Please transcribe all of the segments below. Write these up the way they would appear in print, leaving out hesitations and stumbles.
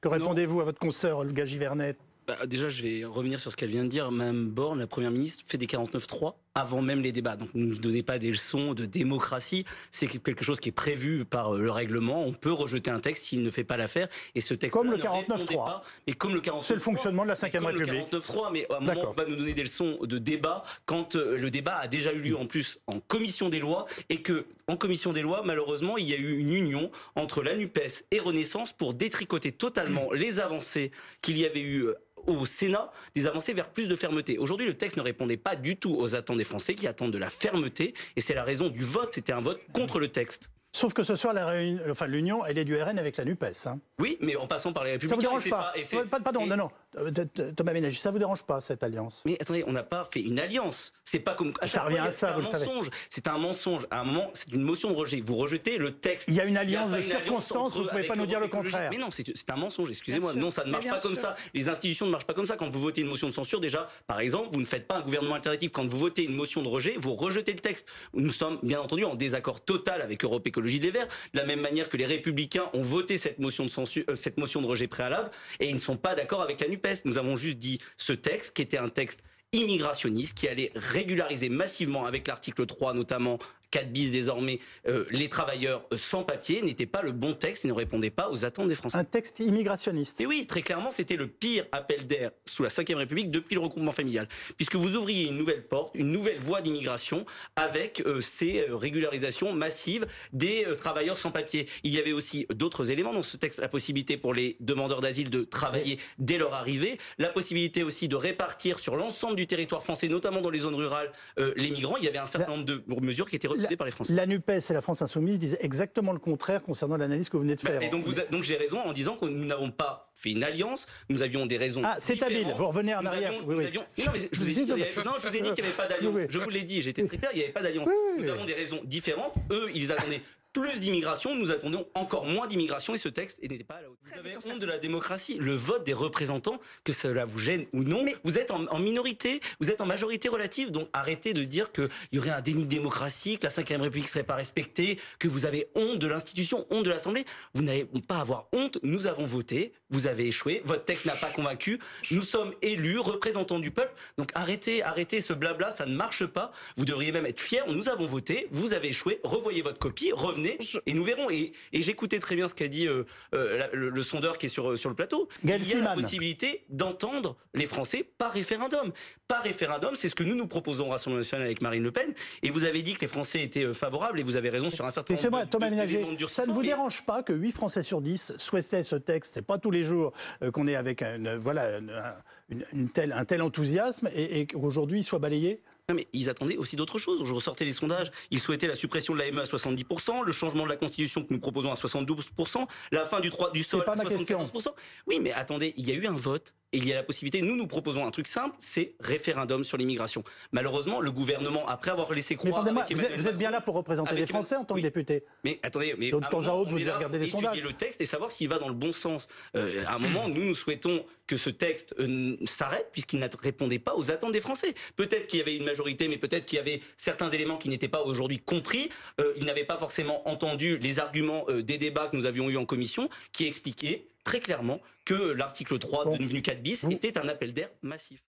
Que répondez-vous à votre consoeur Olga Givernet? Déjà, je vais revenir sur ce qu'elle vient de dire. Mme Borne, la Première ministre, fait des 49.3 avant même les débats. Donc ne nous donnez pas des leçons de démocratie. C'est quelque chose qui est prévu par le règlement. On peut rejeter un texte s'il ne fait pas l'affaire. Et ce texte comme le 49.3. Mais comme le 49.3. C'est le fonctionnement de la Ve République. Le 49.3, mais à un moment, on va nous donner des leçons de débat quand le débat a déjà eu lieu en plus en commission des lois et que en commission des lois, malheureusement, il y a eu une union entre la NUPES et Renaissance pour détricoter totalement les avancées qu'il y avait eu au Sénat, des avancées vers plus de fermeté. Aujourd'hui, le texte ne répondait pas du tout aux attentes des Français qui attendent de la fermeté et c'est la raison du vote. C'était un vote contre le texte. Sauf que ce soir, l'union, elle est du RN avec la NUPES. Hein. Oui, mais en passant par les Républicains. Ça vous dérange pas, pardon, non. Thomas Ménage, ça vous dérange pas, cette alliance? Mais attendez, on n'a pas fait une alliance. C'est pas comme... Ça revient à ça, vous le savez. C'est un mensonge. À un moment, c'est une motion de rejet. Vous rejetez le texte. Il y a une alliance de circonstances, vous ne pouvez pas nous dire le contraire. Mais non, c'est un mensonge, excusez-moi. Non, ça ne marche pas comme ça. Les institutions ne marchent pas comme ça. Quand vous votez une motion de censure, déjà, par exemple, vous ne faites pas un gouvernement alternatif. Quand vous votez une motion de rejet, vous rejetez le texte. Nous sommes, bien entendu, en désaccord total avec Europe Écologie Les Verts. De la même manière que les Républicains ont voté cette motion de censure, cette motion de rejet préalable, et ils ne sont pas d'accord avec la NUPES. Nous avons juste dit ce texte, qui était un texte immigrationniste, qui allait régulariser massivement avec l'article 3 notamment, 4 bis désormais, les travailleurs sans papier, n'était pas le bon texte et ne répondait pas aux attentes des Français. Un texte immigrationniste. Et oui, très clairement, c'était le pire appel d'air sous la Ve République depuis le regroupement familial. Puisque vous ouvriez une nouvelle porte, une nouvelle voie d'immigration avec ces régularisations massives des travailleurs sans papier. Il y avait aussi d'autres éléments dans ce texte, la possibilité pour les demandeurs d'asile de travailler dès leur arrivée, la possibilité aussi de répartir sur l'ensemble du territoire français, notamment dans les zones rurales, les migrants. Il y avait un certain nombre de mesures qui étaient refusées par les Français. La NUPES et la France Insoumise disaient exactement le contraire concernant l'analyse que vous venez de faire. Et donc j'ai raison en disant que nous n'avons pas fait une alliance, nous avions des raisons c'est habile, vous revenez en arrière. Non, mais je vous ai dit qu'il n'y avait pas d'alliance. Je vous l'ai dit, j'étais très clair, il n'y avait pas d'alliance. Nous avons des raisons différentes. Eux, ils attendaient plus d'immigration, nous attendons encore moins d'immigration et ce texte n'était pas à la hauteur. Vous avez honte de la démocratie, le vote des représentants, que cela vous gêne ou non, mais vous êtes en minorité, vous êtes en majorité relative, donc arrêtez de dire qu'il y aurait un déni de démocratie, que la Ve République ne serait pas respectée, que vous avez honte de l'institution, honte de l'Assemblée. Vous n'avez pas à avoir honte, nous avons voté, vous avez échoué, votre texte n'a pas convaincu, nous sommes élus, représentants du peuple, donc arrêtez ce blabla, ça ne marche pas, vous devriez même être fiers, nous avons voté, vous avez échoué, revoyez votre copie, revenez et nous verrons. Et j'écoutais très bien ce qu'a dit le sondeur qui est sur le plateau. Il y a la possibilité d'entendre les Français par référendum. Par référendum, c'est ce que nous proposons au Rassemblement national avec Marine Le Pen. Et vous avez dit que les Français étaient favorables et vous avez raison sur un certain nombre d'éléments de durcissement. Ça ne vous dérange pas que 8 Français sur 10 souhaitaient ce texte? C'est pas tous les jours qu'on est avec un tel enthousiasme et qu'aujourd'hui il soit balayé? Non mais ils attendaient aussi d'autres choses. Je ressortais les sondages. Ils souhaitaient la suppression de l'AME à 70%, le changement de la Constitution que nous proposons à 72%, la fin du sol à 74%. Oui, mais attendez, il y a eu un vote. Et il y a la possibilité, nous proposons un truc simple, c'est référendum sur l'immigration. Malheureusement, le gouvernement, après avoir laissé croire... Vous êtes bien là pour représenter les Français en tant que député. Mais attendez, de temps à autre, vous devez regarder les sondages. Étudier le texte et savoir s'il va dans le bon sens. À un moment, nous souhaitons que ce texte s'arrête, puisqu'il ne répondait pas aux attentes des Français. Peut-être qu'il y avait une majorité, mais peut-être qu'il y avait certains éléments qui n'étaient pas aujourd'hui compris. Ils n'avaient pas forcément entendu les arguments des débats que nous avions eus en commission, qui expliquaient très clairement que l'article 3 devenu 4 bis était un appel d'air massif.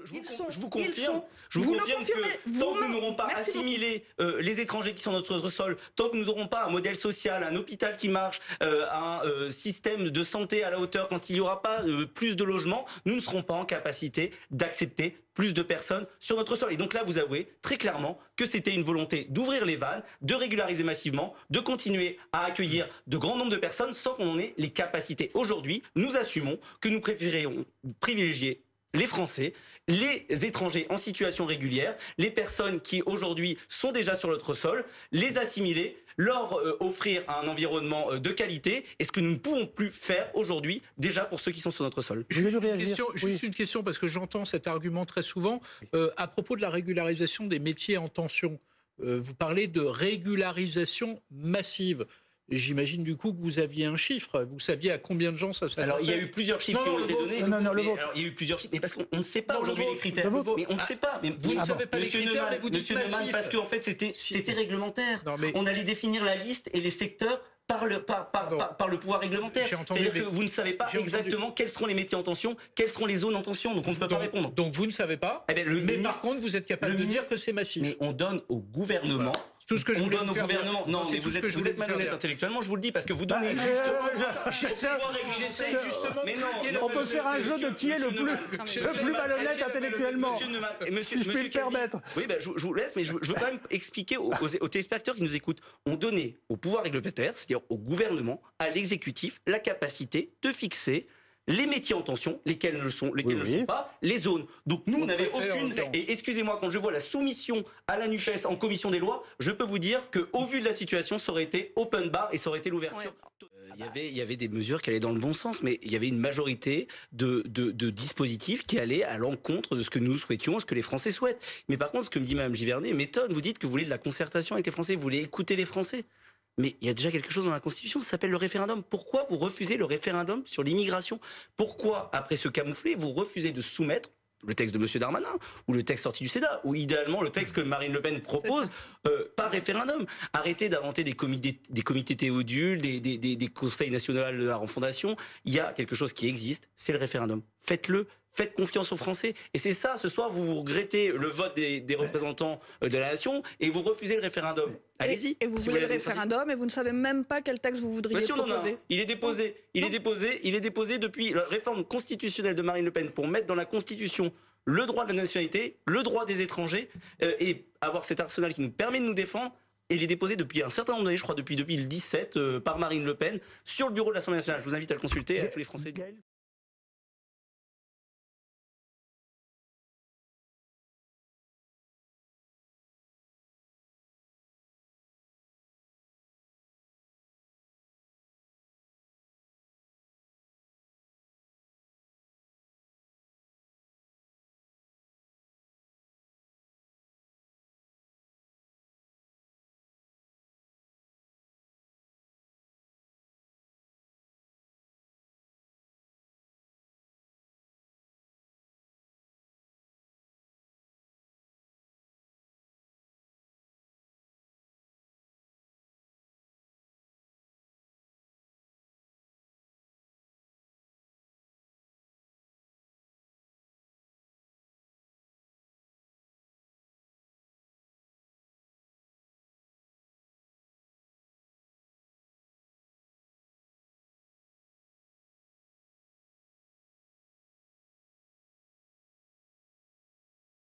Je vous confirme que tant que nous n'aurons pas assimilé les étrangers qui sont sur notre sol, tant que nous n'aurons pas un modèle social, un hôpital qui marche, un système de santé à la hauteur, quand il n'y aura pas plus de logements, nous ne serons pas en capacité d'accepter plus de personnes sur notre sol. Et donc là, vous avouez très clairement que c'était une volonté d'ouvrir les vannes, de régulariser massivement, de continuer à accueillir de grands nombres de personnes sans qu'on en ait les capacités. Aujourd'hui, nous assumons que nous préférerions privilégier les Français, les étrangers en situation régulière, les personnes qui aujourd'hui sont déjà sur notre sol, les assimiler, leur offrir un environnement de qualité, et ce que nous ne pouvons plus faire aujourd'hui déjà pour ceux qui sont sur notre sol. Juste une question, parce que j'entends cet argument très souvent, à propos de la régularisation des métiers en tension. Vous parlez de régularisation massive. J'imagine du coup que vous aviez un chiffre. Vous saviez à combien de gens ça s'adressait? Alors il y a eu plusieurs chiffres qui ont été donnés. Alors il y a eu plusieurs chiffres, mais parce qu'on ne sait pas aujourd'hui les critères. Mais on ne sait pas. Mais vous ne savez pas les critères, mais vous dites massif. Parce qu'en fait c'était réglementaire. On allait définir la liste et les secteurs par le pouvoir réglementaire. C'est-à-dire que vous ne savez pas exactement quels seront les métiers en tension, quelles seront les zones en tension, donc on ne peut pas répondre. Donc vous ne savez pas, mais par contre vous êtes capable de dire que c'est massif. Mais on donne au gouvernement... Tout ce que je on donne au gouvernement. Non, mais vous êtes malhonnête intellectuellement, je vous le dis, parce que vous donnez J'essaie justement. Mais non, on peut faire un jeu de qui est le plus malhonnête intellectuellement. Si je puis me permettre. Oui, je vous laisse, mais je veux quand même expliquer aux téléspectateurs qui nous écoutent. On donnait au pouvoir réglementaire, c'est-à-dire au gouvernement, à l'exécutif, la capacité de fixer les métiers en tension, lesquels ne le sont pas, les zones. Donc nous, on n'avait aucune... Et excusez-moi, quand je vois la soumission à la NUPES en commission des lois, je peux vous dire qu'au vu de la situation, ça aurait été open bar et ça aurait été l'ouverture. Il y avait des mesures qui allaient dans le bon sens, mais il y avait une majorité de dispositifs qui allaient à l'encontre de ce que nous souhaitions, ce que les Français souhaitent. Mais par contre, ce que me dit Mme Givernet m'étonne. Vous dites que vous voulez de la concertation avec les Français, vous voulez écouter les Français. Mais il y a déjà quelque chose dans la Constitution, ça s'appelle le référendum. Pourquoi vous refusez le référendum sur l'immigration? Pourquoi, après ce camouflet, vous refusez de soumettre le texte de M. Darmanin, ou le texte sorti du Sénat, ou idéalement le texte que Marine Le Pen propose par référendum? Arrêtez d'inventer des comités Théodule, des conseils nationaux de la refondation. Il y a quelque chose qui existe, c'est le référendum. Faites-le. Faites confiance aux Français. Et c'est ça, ce soir, vous regrettez le vote des représentants de la nation et vous refusez le référendum. Allez-y. Et vous voulez le référendum et vous ne savez même pas quel texte vous voudriez proposer. Il est déposé. Il est déposé depuis la réforme constitutionnelle de Marine Le Pen pour mettre dans la Constitution le droit de la nationalité, le droit des étrangers et avoir cet arsenal qui nous permet de nous défendre. Et il est déposé depuis un certain nombre d'années, je crois depuis 2017, par Marine Le Pen, sur le bureau de l'Assemblée nationale. Je vous invite à le consulter à tous les Français.